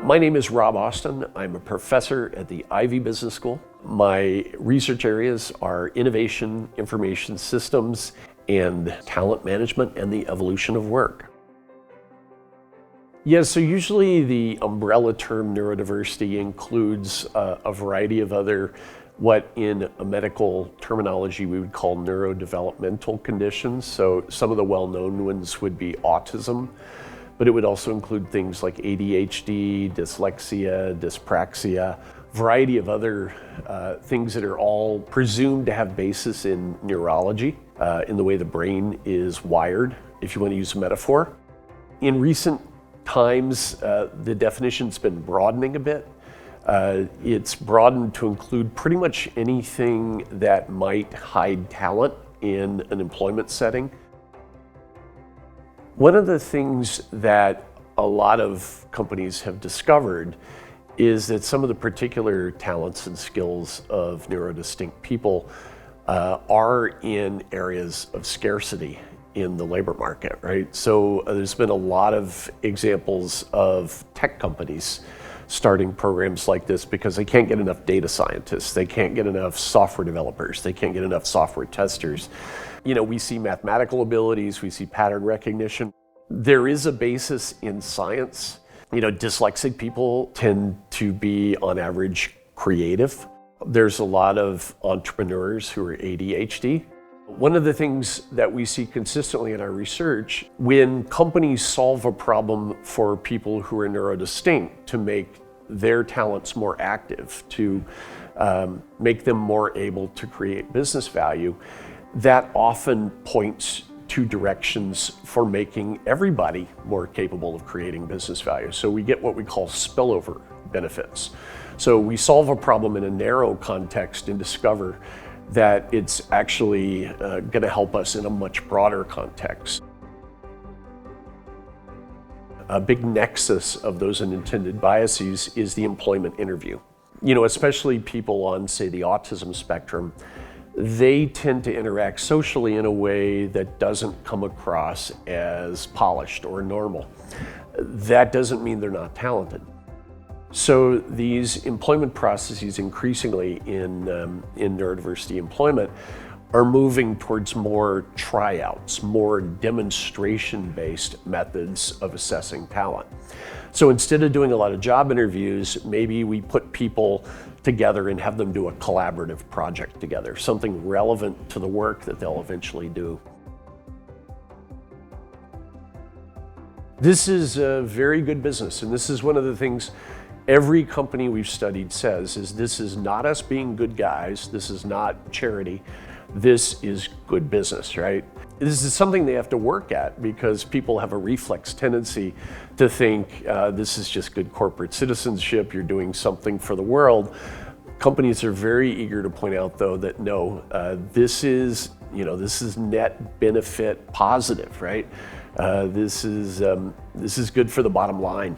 My name is Rob Austin. I'm a professor at the Ivey Business School. My research areas are innovation, information systems, and talent management and the evolution of work. Yeah, so usually the umbrella term neurodiversity includes a variety of other, what in a medical terminology we would call neurodevelopmental conditions. So some of the well-known ones would be autism, but it would also include things like ADHD, dyslexia, dyspraxia, a variety of other things that are all presumed to have basis in neurology, in the way the brain is wired, if you want to use a metaphor. In recent times, the definition's been broadening a bit. It's broadened to include pretty much anything that might hide talent in an employment setting. One of the things that a lot of companies have discovered is that some of the particular talents and skills of neurodistinct people are in areas of scarcity in the labor market, right? So there's been a lot of examples of tech companies starting programs like this because they can't get enough data scientists, they can't get enough software developers, they can't get enough software testers. You know, we see mathematical abilities, we see pattern recognition. There is a basis in science. You know, dyslexic people tend to be, on average, creative. There's a lot of entrepreneurs who are ADHD. One of the things that we see consistently in our research, when companies solve a problem for people who are neurodistinct to make their talents more active, to make them more able to create business value, that often points to directions for making everybody more capable of creating business value. So we get what we call spillover benefits. So we solve a problem in a narrow context and discover that it's actually going to help us in a much broader context. A big nexus of those unintended biases is the employment interview. You know, especially people on, say, the autism spectrum, they tend to interact socially in a way that doesn't come across as polished or normal. That doesn't mean they're not talented. So these employment processes increasingly in neurodiversity employment are moving towards more tryouts, more demonstration-based methods of assessing talent. So instead of doing a lot of job interviews, maybe we put people together and have them do a collaborative project together, something relevant to the work that they'll eventually do. This is a very good business, and this is one of the things every company we've studied says is this is not us being good guys, this is not charity, this is good business, right? This is something they have to work at because people have a reflex tendency to think this is just good corporate citizenship, you're doing something for the world. Companies are very eager to point out though that no, this is net benefit positive, right? This is good for the bottom line.